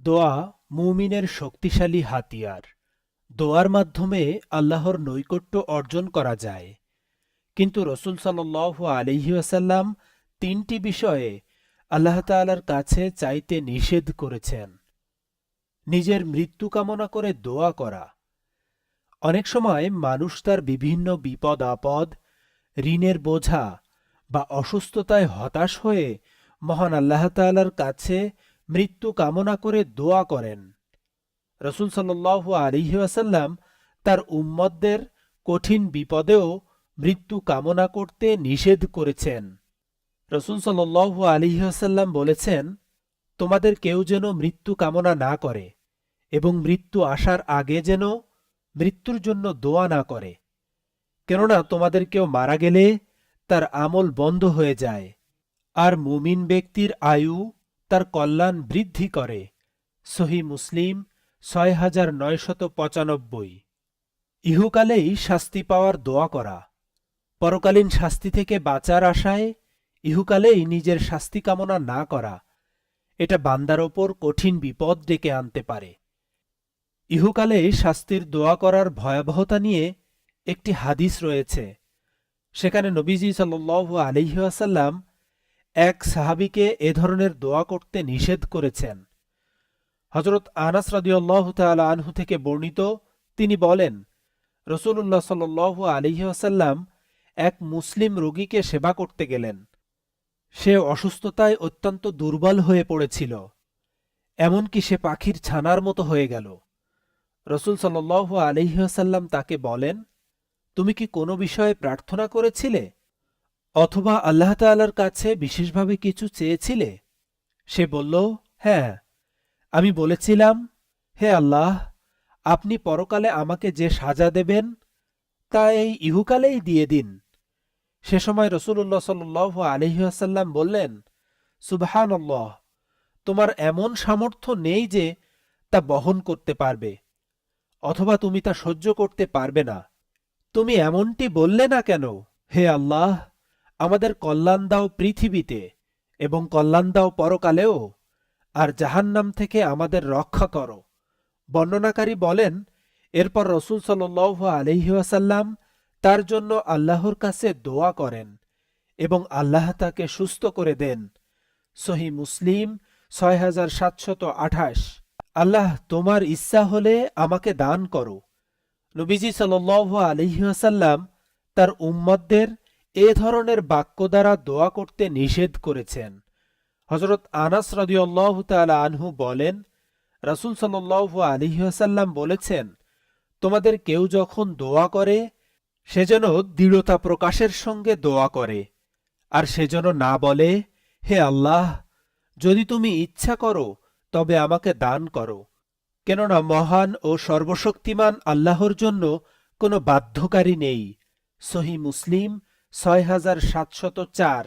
দোয়া মুমিনের শক্তিশালী হাতিয়ার। দোয়ার মাধ্যমে আল্লাহর নৈকট্য অর্জন করা যায়। কিন্তু রসূল সাল্লাল্লাহু আলাইহি ওয়াসাল্লাম তিনটি বিষয়ে আল্লাহ তাআলার কাছে চাইতে নিষেধ করেছেন। নিজের মৃত্যু কামনা করে দোয়া করা। অনেক সময় মানুষ তার বিভিন্ন বিপদ আপদ, ঋণের বোঝা বা অসুস্থতায় হতাশ হয়ে মহান আল্লাহ তাআলার কাছে মৃত্যু কামনা করে দোয়া করেন। রসূল সাল্লাল্লাহু আলাইহি ওয়াসাল্লাম তার উম্মতদের কঠিন বিপদেও মৃত্যু কামনা করতে নিষেধ করেছেন। রসূল সাল্লাল্লাহু আলাইহি ওয়াসাল্লাম বলেছেন, তোমাদের কেউ যেন মৃত্যু কামনা না করে এবং মৃত্যু আসার আগে যেন মৃত্যুর জন্য দোয়া না করে, কেননা তোমাদের কেউ মারা গেলে তার আমল বন্ধ হয়ে যায়, আর মুমিন ব্যক্তির আয়ু তার কল্যাণ বৃদ্ধি করে। সহিহ মুসলিম ৬৯৯৫। ইহকালেই শাস্তি পাওয়ার দোয়া করা। পরকালীন শাস্তি থেকে বাঁচার আশায় ইহকালেই নিজের শাস্তি কামনা না করা, এটা বান্দার ওপর কঠিন বিপদ ডেকে আনতে পারে। ইহকালে শাস্তির দোয়া করার ভয়াবহতা নিয়ে একটি হাদিস রয়েছে। সেখানে নবীজি সাল্লাল্লাহু আলাইহি ওয়াসাল্লাম এক সাহাবীকে এ ধরনের দোয়া করতে নিষেধ করেছেন। হযরত আনাস রাদিয়াল্লাহু তাআলা আনহু থেকে বর্ণিত, তিনি বলেন, রাসূলুল্লাহ সাল্লাল্লাহু আলাইহি ওয়াসাল্লাম এক মুসলিম রোগীকে সেবা করতে গেলেন। সে অসুস্থতায় অত্যন্ত দুর্বল হয়ে পড়েছিল, এমনকি সে পাখির ছানার মতো হয়ে গেল। রসূল সাল্লাল্লাহু আলাইহি ওয়াসাল্লাম তাকে বলেন, তুমি কি কোনো বিষয়ে প্রার্থনা করেছিলে অথবা আল্লাহ তাআলার কাছে বিশেষভাবে কিছু চেয়েছিলে? সে বলল, হ্যাঁ, আমি বলেছিলাম, হে আল্লাহ, আপনি পরকালে আমাকে যে সাজা দেবেন তা এই ইহকালেই দিয়ে দিন। সে সময় রাসূলুল্লাহ সাল্লাল্লাহু আলাইহি ওয়াসাল্লাম বললেন, সুবহানাল্লাহ, তোমার এমন সামর্থ্য নেই যে তা বহন করতে পারবে, অথবা তুমি তা সহ্য করতে পারবে না। তুমি এমনটি বললে না কেন? হে আল্লাহ, আমাদের কল্যাণ দাও পৃথিবীতে এবং কল্যাণ দাও পরকালেও, আর জাহান্নাম থেকে আমাদের রক্ষা করো। বর্ণনাকারী বলেন, এরপর রসূল সাল্লাল্লাহু আলাইহি ওয়াসাল্লাম তার জন্য আল্লাহর কাছে দোয়া করেন এবং আল্লাহ তাকে সুস্থ করে দেন। সহিহ মুসলিম ৬৭২৮। আল্লাহ, তোমার ইচ্ছা হলে আমাকে দান করো। নবীজি সাল্লাল্লাহু আলাইহি ওয়াসাল্লাম তার উম্মতদের এ ধরনের বাক্য দ্বারা দোয়া করতে নিষেধ করেছেন। হযরত আনাস রাদিয়াল্লাহু তাআলা আনহু বলেন, রাসূল সাল্লাল্লাহু আলাইহি ওয়াসাল্লাম বলেছেন, তোমাদের কেউ যখন দোয়া করে সে যেন দৃঢ়তা প্রকাশের সঙ্গে দোয়া করে, আর সে যেন না বলে, হে আল্লাহ, যদি তুমি ইচ্ছা করো তবে আমাকে দান করো, কেননা মহান ও সর্বশক্তিমান আল্লাহর জন্য কোনো বাধ্যকারী নেই। সহিহ মুসলিম ৬৭০৪।